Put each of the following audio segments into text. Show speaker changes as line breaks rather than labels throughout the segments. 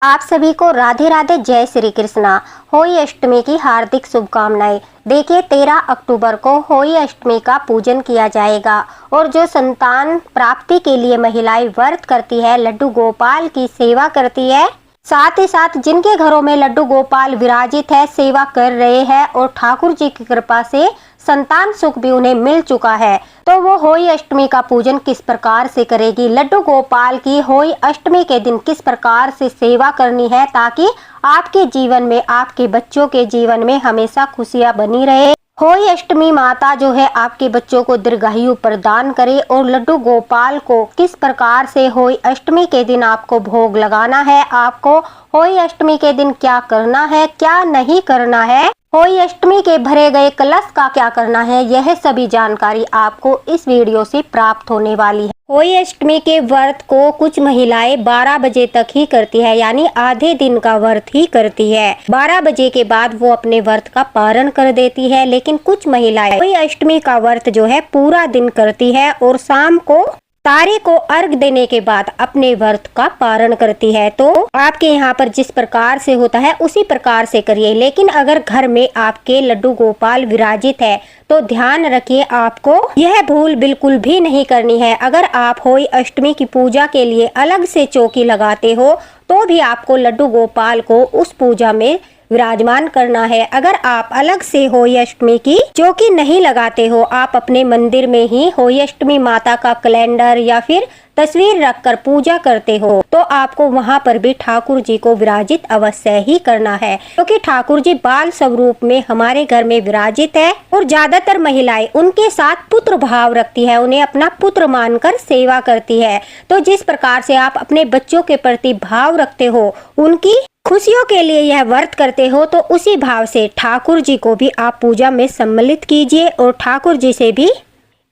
आप सभी को राधे राधे, जय श्री कृष्णा। होली अष्टमी की हार्दिक शुभकामनाएं। देखिए 13 अक्टूबर को होली अष्टमी का पूजन किया जाएगा और जो संतान प्राप्ति के लिए महिलाएं व्रत करती है, लड्डू गोपाल की सेवा करती है, साथ ही साथ जिनके घरों में लड्डू गोपाल विराजित है, सेवा कर रहे हैं और ठाकुर जी की कृपा से संतान सुख भी उन्हें मिल चुका है, तो वो होली अष्टमी का पूजन किस प्रकार से करेगी, लड्डू गोपाल की होली अष्टमी के दिन किस प्रकार से सेवा करनी है, ताकि आपके जीवन में, आपके बच्चों के जीवन में हमेशा खुशियां बनी रहे। होली अष्टमी माता जो है आपके बच्चों को दीर्घायु प्रदान करे और लड्डू गोपाल को किस प्रकार से होली अष्टमी के दिन आपको भोग लगाना है, आपको होली अष्टमी के दिन क्या करना है, क्या नहीं करना है, होली अष्टमी के भरे गए कलश का क्या करना है, यह सभी जानकारी आपको इस वीडियो से प्राप्त होने वाली है। होली अष्टमी के व्रत को कुछ महिलाएं 12 बजे तक ही करती है, यानी आधे दिन का व्रत ही करती है। 12 बजे के बाद वो अपने व्रत का पारण कर देती है, लेकिन कुछ महिलाएं होली अष्टमी का व्रत जो है पूरा दिन करती है और शाम को तारे को अर्घ देने के बाद अपने व्रत का पारण करती है। तो आपके यहाँ पर जिस प्रकार से होता है उसी प्रकार से करिए, लेकिन अगर घर में आपके लड्डू गोपाल विराजित है तो ध्यान रखिए, आपको यह भूल बिल्कुल भी नहीं करनी है। अगर आप होली अष्टमी की पूजा के लिए अलग से चौकी लगाते हो तो भी आपको लड्डू गोपाल को उस पूजा में विराजमान करना है। अगर आप अलग से होली अष्टमी की चौकी नहीं लगाते हो, आप अपने मंदिर में ही होली अष्टमी माता का कैलेंडर या फिर तस्वीर रखकर पूजा करते हो, तो आपको वहां पर भी ठाकुर जी को विराजित अवश्य ही करना है, क्योंकि ठाकुर जी बाल स्वरूप में हमारे घर में विराजित है और ज्यादातर महिलाएं उनके साथ पुत्र भाव रखती है, उन्हें अपना पुत्र मानकर सेवा करती है। तो जिस प्रकार से आप अपने बच्चों के प्रति भाव रखते हो, उनकी खुशियों के लिए यह व्रत करते हो, तो उसी भाव से ठाकुर जी को भी आप पूजा में सम्मिलित कीजिए और ठाकुर जी से भी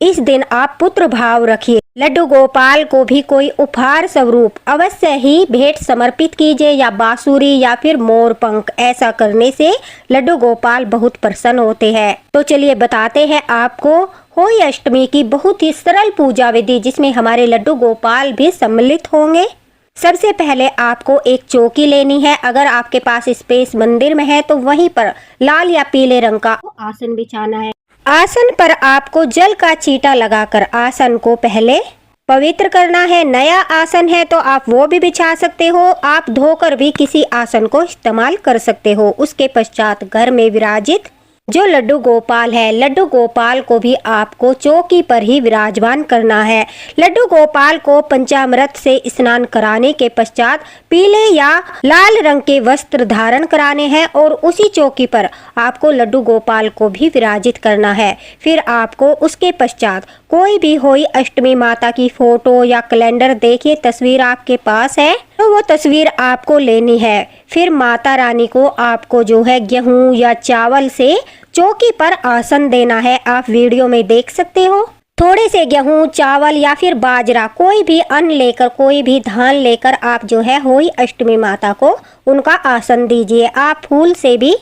इस दिन आप पुत्र भाव रखिए। लड्डू गोपाल को भी कोई उपहार स्वरूप अवश्य ही भेंट समर्पित कीजिए, या बांसुरी या फिर मोर पंख। ऐसा करने से लड्डू गोपाल बहुत प्रसन्न होते हैं। तो चलिए बताते हैं आपको होली अष्टमी की बहुत ही सरल पूजा विधि, जिसमें हमारे लड्डू गोपाल भी सम्मिलित होंगे। सबसे पहले आपको एक चौकी लेनी है। अगर आपके पास स्पेस मंदिर में है तो वहीं पर लाल या पीले रंग का आसन बिछाना है। आसन पर आपको जल का छींटा लगाकर आसन को पहले पवित्र करना है। नया आसन है तो आप वो भी बिछा सकते हो, आप धोकर भी किसी आसन को इस्तेमाल कर सकते हो। उसके पश्चात घर में विराजित जो लड्डू गोपाल है, लड्डू गोपाल को भी आपको चौकी पर ही विराजमान करना है। लड्डू गोपाल को पंचामृत से स्नान कराने के पश्चात पीले या लाल रंग के वस्त्र धारण कराने हैं और उसी चौकी पर आपको लड्डू गोपाल को भी विराजित करना है। फिर आपको उसके पश्चात कोई भी होली अष्टमी माता की फोटो या कैलेंडर, देखिए तस्वीर आपके पास है तो वो तस्वीर आपको लेनी है। फिर माता रानी को आपको जो है गेहूं या चावल से चौकी पर आसन देना है। आप वीडियो में देख सकते हो। थोड़े से गेहूं, चावल या फिर बाजरा, कोई भी अन्न लेकर, कोई भी धान लेकर आप जो है होली अष्टमी माता को उनका आसन दीजिए। आप फूल से भी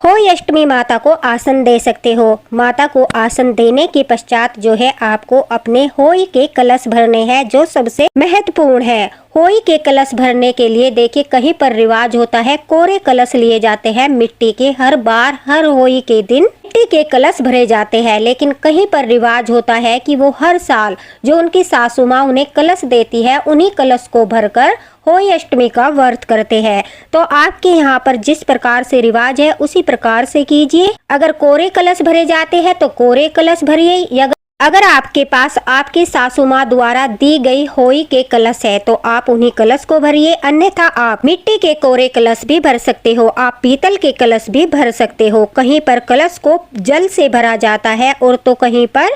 होली अष्टमी माता को आसन दे सकते हो। माता को आसन देने के पश्चात जो है आपको अपने होली के कलश भरने हैं, जो सबसे महत्वपूर्ण है। होली के कलश भरने के लिए देखिए कहीं पर रिवाज होता है कोरे कलश लिए जाते हैं मिट्टी के। हर बार हर होली के दिन मिट्टी के कलश भरे जाते हैं, लेकिन कहीं पर रिवाज होता है कि वो हर साल जो उनकी सासू माँ उन्हें कलश देती है, उन्हीं कलश को भरकर होली अष्टमी का व्रत करते हैं। तो आपके यहाँ पर जिस प्रकार से रिवाज है उसी प्रकार से कीजिए। अगर कोरे कलश भरे जाते हैं तो कोरे कलश भरिए, या अगर आपके पास आपकी सासू माँ द्वारा दी गई होली के कलश है तो आप उन्हीं कलश को भरिए। अन्यथा आप मिट्टी के कोरे कलश भी भर सकते हो, आप पीतल के कलश भी भर सकते हो। कहीं पर कलश को जल से भरा जाता है और तो कहीं पर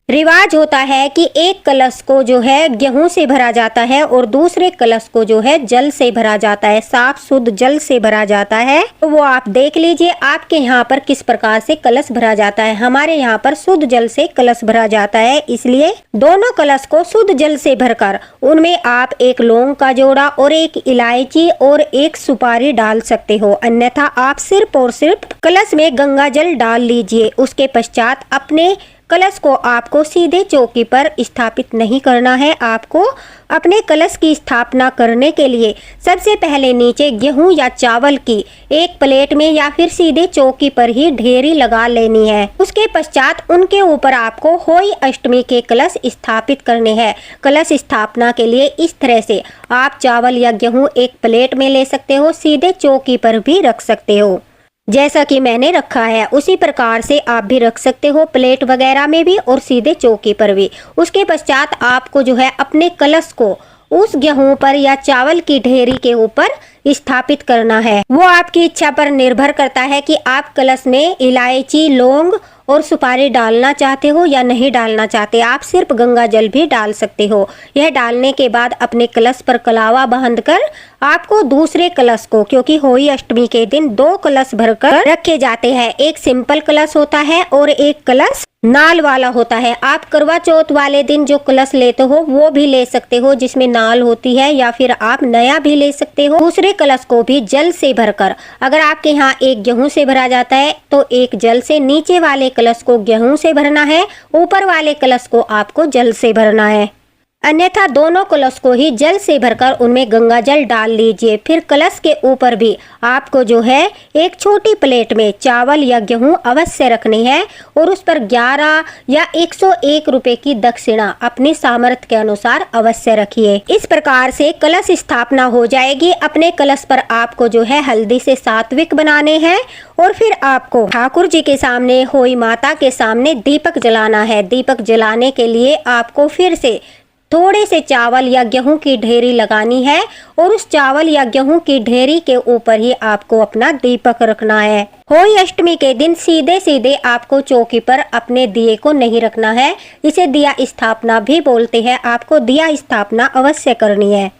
रिवाज होता है कि एक कलश को जो है गेहूं से भरा जाता है और दूसरे कलश को जो है जल से भरा जाता है, साफ शुद्ध जल से भरा जाता है। तो वो आप देख लीजिए आपके यहाँ पर किस प्रकार से कलश भरा जाता है। हमारे यहाँ पर शुद्ध जल से कलश भरा जाता है, इसलिए दोनों कलश को शुद्ध जल से भरकर उनमें आप एक लौंग का जोड़ा और एक इलायची और एक सुपारी डाल सकते हो। अन्यथा आप सिर्फ और सिर्फ कलश में गंगा जल डाल लीजिए। उसके पश्चात अपने कलश को आपको सीधे चौकी पर स्थापित नहीं करना है। आपको अपने कलश की स्थापना करने के लिए सबसे पहले नीचे गेहूं या चावल की एक प्लेट में या फिर सीधे चौकी पर ही ढेरी लगा लेनी है। उसके पश्चात उनके ऊपर आपको होई अष्टमी के कलश स्थापित करने हैं। कलश स्थापना के लिए इस तरह से आप चावल या गेहूं एक प्लेट में ले सकते हो, सीधे चौकी पर भी रख सकते हो। जैसा कि मैंने रखा है उसी प्रकार से आप भी रख सकते हो, प्लेट वगैरह में भी और सीधे चौकी पर भी। उसके पश्चात आपको जो है अपने कलश को उस गेहूं पर या चावल की ढेरी के ऊपर स्थापित करना है। वो आपकी इच्छा पर निर्भर करता है कि आप कलश में इलायची, लौंग और सुपारी डालना चाहते हो या नहीं डालना चाहते। आप सिर्फ गंगा जल भी डाल सकते हो। यह डालने के बाद अपने कलश पर कलावा बांधकर आपको दूसरे कलश को, क्योंकि होली अष्टमी के दिन 2 कलश भरकर रखे जाते हैं, एक सिंपल कलश होता है और एक कलश नाल वाला होता है। आप करवा चौथ वाले दिन जो कलश लेते हो वो भी ले सकते हो जिसमें नाल होती है, या फिर आप नया भी ले सकते हो। दूसरे कलश को भी जल से भरकर, अगर आपके यहाँ एक गेहूं से भरा जाता है तो एक जल से, नीचे वाले कलश को गेहूं से भरना है, ऊपर वाले कलश को आपको जल से भरना है। अन्यथा दोनों कलश को ही जल से भरकर उनमें गंगा जल डाल लीजिए। फिर कलश के ऊपर भी आपको जो है एक छोटी प्लेट में चावल या गेहूं अवश्य रखनी है और उस पर 11 या 101 रुपए की दक्षिणा अपनी सामर्थ्य के अनुसार अवश्य रखिए। इस प्रकार से कलश स्थापना हो जाएगी। अपने कलश पर आपको जो है हल्दी से सात्विक बनाने हैं और फिर आपको ठाकुर जी के सामने, होई माता के सामने दीपक जलाना है। दीपक जलाने के लिए आपको फिर से थोड़े से चावल या गेहूं की ढेरी लगानी है और उस चावल या गेहूं की ढेरी के ऊपर ही आपको अपना दीपक रखना है। होली अष्टमी के दिन सीधे सीधे आपको चौकी पर अपने दिए को नहीं रखना है। इसे दिया स्थापना भी बोलते हैं। आपको दिया स्थापना अवश्य करनी है।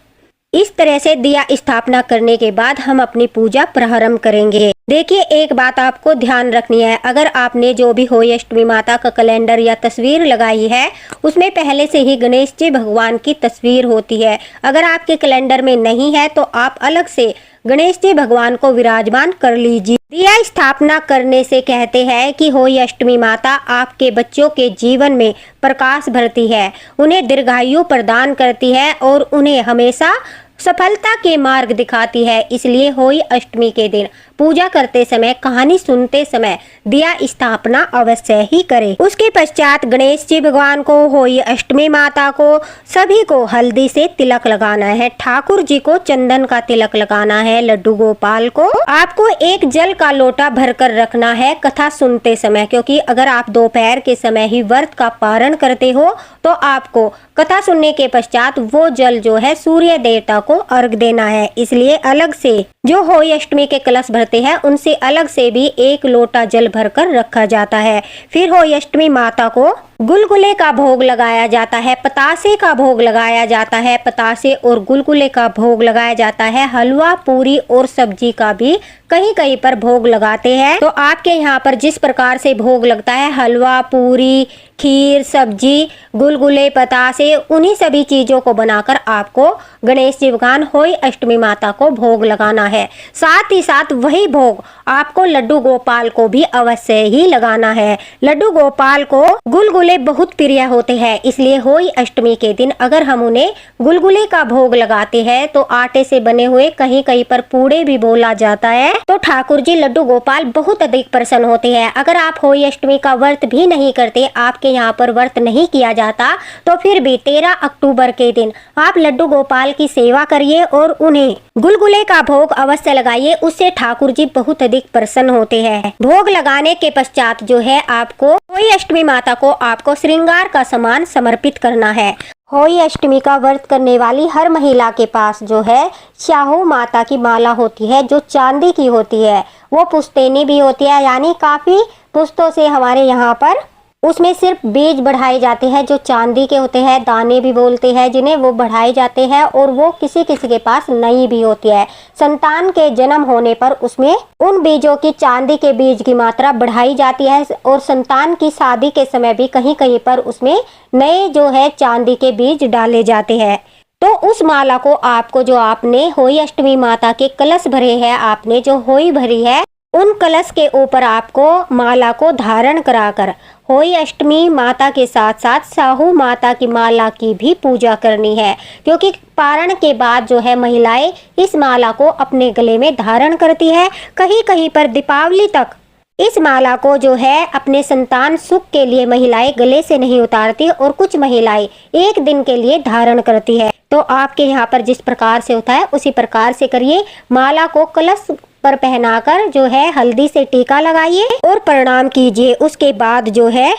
इस तरह से दिया स्थापना करने के बाद हम अपनी पूजा प्रारंभ करेंगे। देखिए, एक बात आपको ध्यान रखनी है। अगर आपने जो भी होली अष्टमी माता का कैलेंडर या तस्वीर लगाई है उसमें पहले से ही गणेश जी भगवान की तस्वीर होती है। अगर आपके कैलेंडर में नहीं है तो आप अलग से गणेश जी भगवान को विराजमान कर लीजिए। दिया स्थापना करने से कहते हैं कि होली अष्टमी माता आपके बच्चों के जीवन में प्रकाश भरती है, उन्हें दीर्घायु प्रदान करती है और उन्हें हमेशा सफलता के मार्ग दिखाती है। इसलिए होली अष्टमी के दिन पूजा करते समय, कहानी सुनते समय दिया स्थापना अवश्य ही करें। उसके पश्चात गणेश जी भगवान को, होली अष्टमी माता को, सभी को हल्दी से तिलक लगाना है। ठाकुर जी को चंदन का तिलक लगाना है। लड्डू गोपाल को आपको एक जल का लोटा भरकर रखना है कथा सुनते समय, क्योंकि अगर आप दोपहर के समय ही व्रत का पारण करते हो तो आपको कथा सुनने के पश्चात वो जल जो है सूर्य देवता को अर्घ देना है। इसलिए अलग से जो होली अष्टमी के कलश भरते हैं उनसे अलग से भी एक लोटा जल भरकर रखा जाता है। फिर होली अष्टमी माता को गुलगुले का भोग लगाया जाता है, पतासे का भोग लगाया जाता है, पतासे और गुलगुले का भोग लगाया जाता है। हलवा, पूरी और सब्जी का भी कहीं कहीं पर भोग लगाते हैं। तो आपके यहाँ पर जिस प्रकार से भोग लगता है, हलवा, पूरी, खीर, सब्जी, गुलगुले, पतासे, उन्हीं सभी चीजों को बनाकर आपको गणेश जी भगवान होली अष्टमी माता को भोग लगाना है। साथ ही साथ वही भोग आपको लड्डू गोपाल को भी अवश्य ही लगाना है। लड्डू गोपाल को गुलगुले बहुत प्रिय होते हैं, इसलिए होली अष्टमी के दिन अगर हम उन्हें गुलगुले का भोग लगाते हैं तो आटे से बने हुए कहीं कहीं पर पूड़े भी बोला जाता है, तो ठाकुर जी लड्डू गोपाल बहुत अधिक प्रसन्न होते हैं। अगर आप होली अष्टमी का व्रत भी नहीं करते, आपके यहाँ पर व्रत नहीं किया जाता, तो फिर भी 13 अक्टूबर के दिन आप लड्डू गोपाल की सेवा करिए और उन्हें गुलगुले का भोग अवश्य लगाइए। उससे ठाकुर जी बहुत अधिक प्रसन्न होते हैं। भोग लगाने के पश्चात जो है आपको होली अष्टमी माता को आपको श्रृंगार का सामान समर्पित करना है। होली अष्टमी का व्रत करने वाली हर महिला के पास जो है शाहू माता की माला होती है, जो चांदी की होती है। वो पुश्तैनी भी होती है, यानी काफी पुश्तों से हमारे यहाँ पर उसमें सिर्फ बीज बढ़ाए जाते हैं जो चांदी के होते हैं, दाने भी बोलते हैं जिन्हें, वो बढ़ाए जाते हैं और वो किसी किसी के पास नई भी होती है। संतान के जन्म होने पर उसमें उन बीजों की, चांदी के बीज की मात्रा बढ़ाई जाती है और संतान की शादी के समय भी कहीं कहीं पर उसमें नए जो है चांदी के बीज डाले जाते हैं। तो उस माला को आपको, जो आपने होली अष्टमी माता के कलश भरे हैं, आपने जो होली भरी है उन कलश के ऊपर आपको माला को धारण कराकर होई अष्टमी माता के साथ साथ साहू माता की माला की भी पूजा करनी है, क्योंकि पारण के बाद जो है महिलाएं इस माला को अपने गले में धारण करती है। कहीं कहीं पर दीपावली तक इस माला को जो है अपने संतान सुख के लिए महिलाएं गले से नहीं उतारती और कुछ महिलाएं एक दिन के लिए धारण करती है। तो आपके यहाँ पर जिस प्रकार से होता है उसी प्रकार से करिए। माला को कलश पर पहनाकर जो है हल्दी से टीका लगाइए और प्रणाम कीजिए। उसके बाद जो है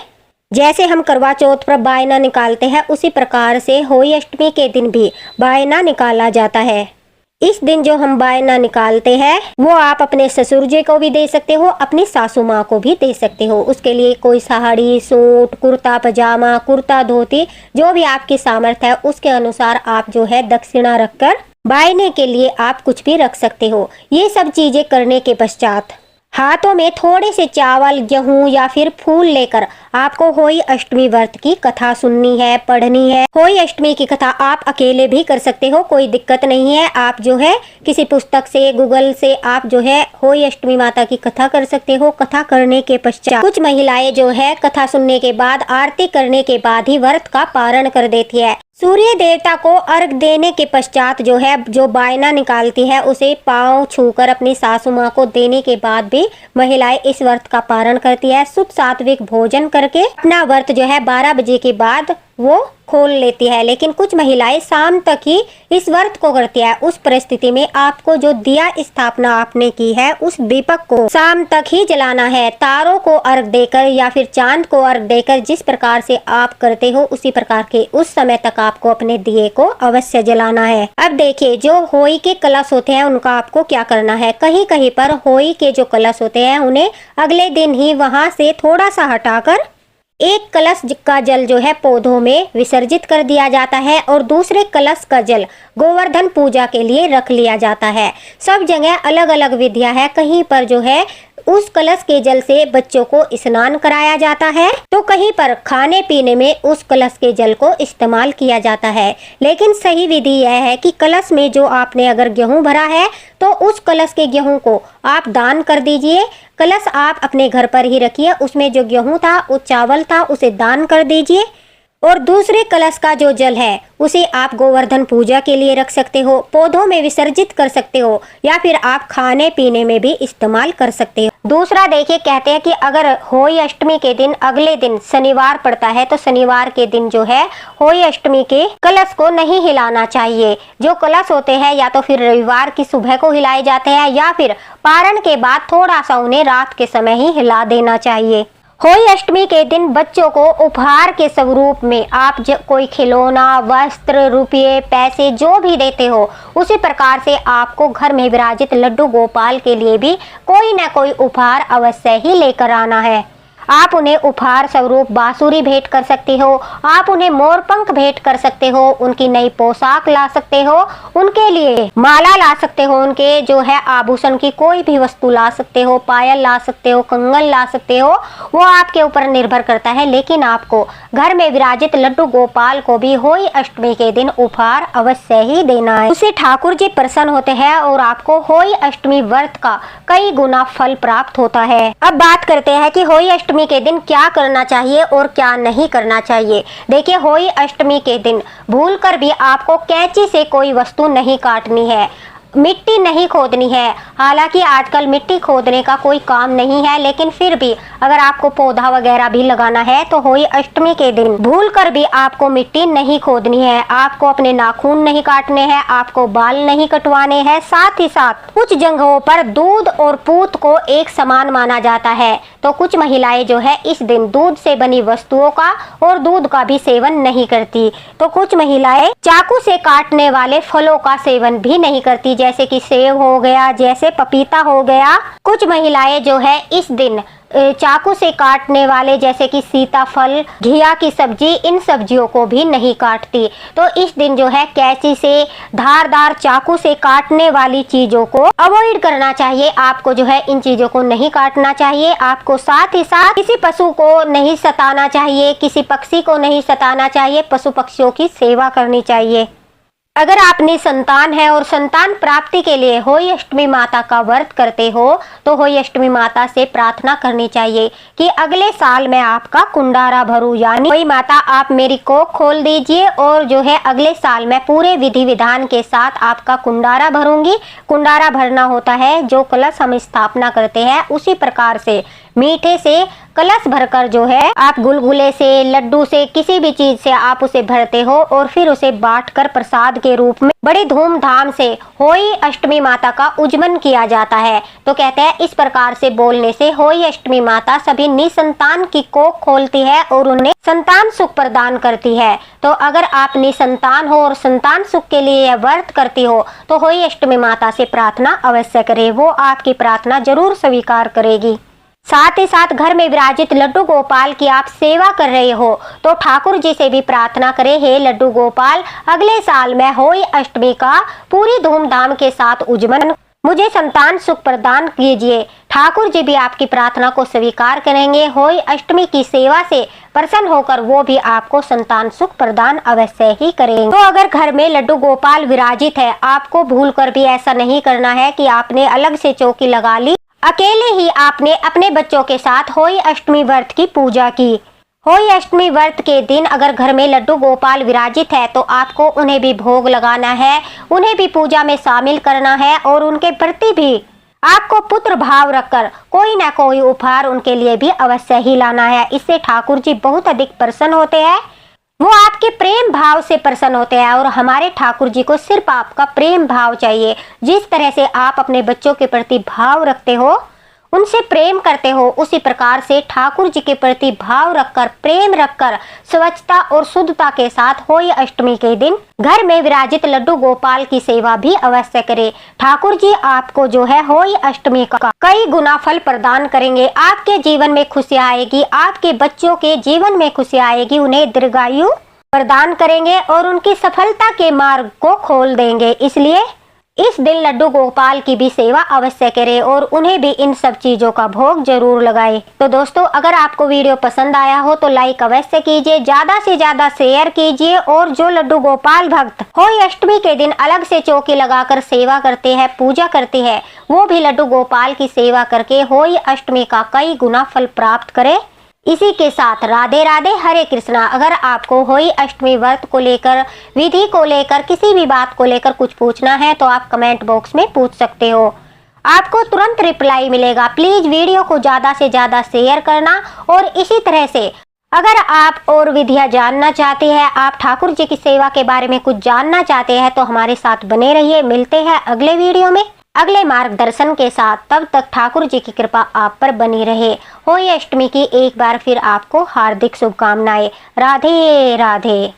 जैसे हम करवा चौथ पर बायना निकालते हैं उसी प्रकार से होई अष्टमी के दिन भी बायना निकाला जाता है। इस दिन जो हम बायना निकालते हैं वो आप अपने ससुर जी को भी दे सकते हो, अपनी सासू माँ को भी दे सकते हो। उसके लिए कोई साड़ी, सूट, कुर्ता पजामा, कुर्ता धोती, जो भी आपकी सामर्थ्य है उसके अनुसार आप जो है दक्षिणा रखकर बायने के लिए आप कुछ भी रख सकते हो। ये सब चीजें करने के पश्चात हाथों में थोड़े से चावल, गेहूं या फिर फूल लेकर आपको होई अष्टमी व्रत की कथा सुननी है, पढ़नी है। होई अष्टमी की कथा आप अकेले भी कर सकते हो, कोई दिक्कत नहीं है। आप जो है किसी पुस्तक से, गूगल से आप जो है होई अष्टमी माता की कथा कर सकते हो। कथा करने के पश्चात कुछ महिलाएं जो है कथा सुनने के बाद, आरती करने के बाद ही व्रत का पारण कर देती है। सूर्य देवता को अर्घ देने के पश्चात जो है जो बायना निकालती है उसे पांव छूकर अपनी सासू माँ को देने के बाद भी महिलाएं इस व्रत का पारण करती है। शुद्ध सात्विक भोजन करके अपना व्रत जो है 12 बजे के बाद वो खोल लेती है। लेकिन कुछ महिलाएं शाम तक ही इस व्रत को करती है। उस परिस्थिति में आपको जो दिया स्थापना आपने की है उस दीपक को शाम तक ही जलाना है। तारों को अर्घ देकर या फिर चांद को अर्घ देकर जिस प्रकार से आप करते हो उसी प्रकार के उस समय तक आपको अपने दिए को अवश्य जलाना है। अब देखिए जो होई के कलश होते हैं उनका आपको क्या करना है। कहीं कहीं पर होई के जो कलश होते हैं उन्हें अगले दिन ही वहां से थोड़ा सा हटाकर एक कलश का जल जो है पौधों में विसर्जित कर दिया जाता है और दूसरे कलश का जल गोवर्धन पूजा के लिए रख लिया जाता है। सब जगह अलग अलग विधियां है। कहीं पर जो है उस कलश के जल से बच्चों को स्नान कराया जाता है, तो कहीं पर खाने पीने में उस कलश के जल को इस्तेमाल किया जाता है। लेकिन सही विधि यह है कि कलश में जो आपने अगर गेहूं भरा है तो उस कलश के गेहूं को आप दान कर दीजिए। कलश आप अपने घर पर ही रखिए, उसमें जो गेहूं था, वो चावल था, उसे दान कर दीजिए। और दूसरे कलश का जो जल है उसे आप गोवर्धन पूजा के लिए रख सकते हो, पौधों में विसर्जित कर सकते हो या फिर आप खाने पीने में भी इस्तेमाल कर सकते हो। दूसरा देखिए, कहते हैं कि अगर होई अष्टमी के दिन अगले दिन शनिवार पड़ता है तो शनिवार के दिन जो है होई अष्टमी के कलश को नहीं हिलाना चाहिए। जो कलश होते हैं या तो फिर रविवार की सुबह को हिलाए जाते हैं या फिर पारण के बाद थोड़ा सा उन्हें रात के समय ही हिला देना चाहिए। होई अष्टमी के दिन बच्चों को उपहार के स्वरूप में आप कोई खिलौना, वस्त्र, रुपये, पैसे जो भी देते हो उसी प्रकार से आपको घर में विराजित लड्डू गोपाल के लिए भी कोई न कोई उपहार अवश्य ही लेकर आना है। आप उन्हें उपहार स्वरूप बांसुरी भेंट कर सकते हो, आप उन्हें मोरपंख भेंट कर सकते हो, उनकी नई पोशाक ला सकते हो, उनके लिए माला ला सकते हो, उनके जो है आभूषण की कोई भी वस्तु ला सकते हो, पायल ला सकते हो, कंगन ला सकते हो, वो आपके ऊपर निर्भर करता है। लेकिन आपको घर में विराजित लड्डू गोपाल को भी होई अष्टमी के दिन उपहार अवश्य ही देना है। उससे ठाकुर जी प्रसन्न होते हैं और आपको होई अष्टमी व्रत का कई गुना फल प्राप्त होता है। अब बात करते हैं कि होई अष्टमी के दिन क्या करना चाहिए और क्या नहीं करना चाहिए। देखिए, होई अष्टमी के दिन भूलकर भी आपको कैंची से कोई वस्तु नहीं काटनी है, मिट्टी नहीं खोदनी है। हालांकि आजकल मिट्टी खोदने का कोई काम नहीं है, लेकिन फिर भी अगर आपको पौधा वगैरह भी लगाना है तो होई अष्टमी के दिन भूलकर भी आपको मिट्टी नहीं खोदनी है। आपको अपने नाखून नहीं काटने हैं, आपको बाल नहीं कटवाने हैं। साथ ही साथ कुछ जगहों पर दूध और पूत को एक समान माना जाता है, तो कुछ महिलाएं जो है इस दिन दूध से बनी वस्तुओं का और दूध का भी सेवन नहीं करती। तो कुछ महिलाएं चाकू से काटने वाले फलों का सेवन भी नहीं करती, जैसे कि सेब हो गया, जैसे पपीता हो गया। कुछ महिलाएं जो है इस दिन चाकू से काटने वाले जैसे कि सीताफल, घिया की सब्जी, इन सब्जियों को भी नहीं काटती। तो इस दिन जो है कैंची से, धारदार चाकू से काटने वाली चीजों को अवॉइड करना चाहिए। आपको जो है इन चीजों को नहीं काटना चाहिए। आपको साथ ही साथ किसी पशु को नहीं सताना चाहिए, किसी पक्षी को नहीं सताना चाहिए, पशु पक्षियों की सेवा करनी चाहिए। अगर आप निसंतान है और संतान प्राप्ति के लिए होई अष्टमी माता का व्रत करते हो तो होई अष्टमी माता से प्रार्थना करनी चाहिए कि अगले साल मैं आपका कुंडारा भरूं, यानी होई माता आप मेरी कोख खोल दीजिए और जो है अगले साल मैं पूरे विधि विधान के साथ आपका कुंडारा भरूंगी। कुंडारा भरना होता है जो कलश हम स्थापना करते हैं, उसी प्रकार से मीठे से कलश भरकर जो है आप गुलगुले से, लड्डू से, किसी भी चीज से आप उसे भरते हो और फिर उसे बांटकर प्रसाद के रूप में बड़ी धूमधाम से होई अष्टमी माता का उज्जमन किया जाता है। तो कहते हैं इस प्रकार से बोलने से होई अष्टमी माता सभी निसंतान की कोख खोलती है और उन्हें संतान सुख प्रदान करती है। तो अगर आप निसंतान हो और संतान सुख के लिए यह व्रत करती हो तो होई अष्टमी माता से प्रार्थना अवश्य करें, वो आपकी प्रार्थना जरूर स्वीकार करेगी। साथ ही साथ घर में विराजित लड्डू गोपाल की आप सेवा कर रहे हो तो ठाकुर जी से भी प्रार्थना करें, हे लड्डू गोपाल अगले साल में होई अष्टमी का पूरी धूमधाम के साथ उज्जमन मुझे संतान सुख प्रदान कीजिए। ठाकुर जी भी आपकी प्रार्थना को स्वीकार करेंगे। होई अष्टमी की सेवा से प्रसन्न होकर वो भी आपको संतान सुख प्रदान अवश्य ही करेंगे। तो अगर घर में लड्डू गोपाल विराजित है, आपको भूलकर भी ऐसा नहीं करना है कि आपने अलग से चौकी लगा ली, अकेले ही आपने अपने बच्चों के साथ होई अष्टमी व्रत की पूजा की। होई अष्टमी व्रत के दिन अगर घर में लड्डू गोपाल विराजित है तो आपको उन्हें भी भोग लगाना है, उन्हें भी पूजा में शामिल करना है और उनके प्रति भी आपको पुत्र भाव रखकर कोई ना कोई उपहार उनके लिए भी अवश्य ही लाना है। इससे ठाकुर जी बहुत अधिक प्रसन्न होते हैं, वो आपके प्रेम भाव से प्रसन्न होते हैं और हमारे ठाकुर जी को सिर्फ आपका प्रेम भाव चाहिए। जिस तरह से आप अपने बच्चों के प्रति भाव रखते हो, उनसे प्रेम करते हो, उसी प्रकार से ठाकुर जी के प्रति भाव रखकर, प्रेम रखकर, स्वच्छता और शुद्धता के साथ होई अष्टमी के दिन घर में विराजित लड्डू गोपाल की सेवा भी अवश्य करें। ठाकुर जी आपको जो है होई अष्टमी का कई गुना फल प्रदान करेंगे। आपके जीवन में खुशी आएगी, आपके बच्चों के जीवन में खुशी आएगी, उन्हें दीर्घायु प्रदान करेंगे और उनकी सफलता के मार्ग को खोल देंगे। इसलिए इस दिन लड्डू गोपाल की भी सेवा अवश्य करें और उन्हें भी इन सब चीजों का भोग जरूर लगाएं। तो दोस्तों अगर आपको वीडियो पसंद आया हो तो लाइक अवश्य कीजिए, ज्यादा से ज्यादा शेयर कीजिए और जो लड्डू गोपाल भक्त होई अष्टमी के दिन अलग से चौकी लगाकर सेवा करते हैं, पूजा करते हैं, वो भी लड्डू गोपाल की सेवा करके होई अष्टमी का कई गुना फल प्राप्त करें। इसी के साथ राधे राधे, हरे कृष्णा। अगर आपको होई अष्टमी व्रत को लेकर, विधि को लेकर, किसी भी बात को लेकर कुछ पूछना है तो आप कमेंट बॉक्स में पूछ सकते हो, आपको तुरंत रिप्लाई मिलेगा। प्लीज वीडियो को ज्यादा से ज्यादा शेयर करना और इसी तरह से अगर आप और विधियां जानना चाहते हैं, आप ठाकुर जी की सेवा के बारे में कुछ जानना चाहते हैं तो हमारे साथ बने रहिए। मिलते हैं अगले वीडियो में अगले मार्गदर्शन के साथ। तब तक ठाकुर जी की कृपा आप पर बनी रहे। होई अष्टमी की एक बार फिर आपको हार्दिक शुभकामनाएं। राधे राधे।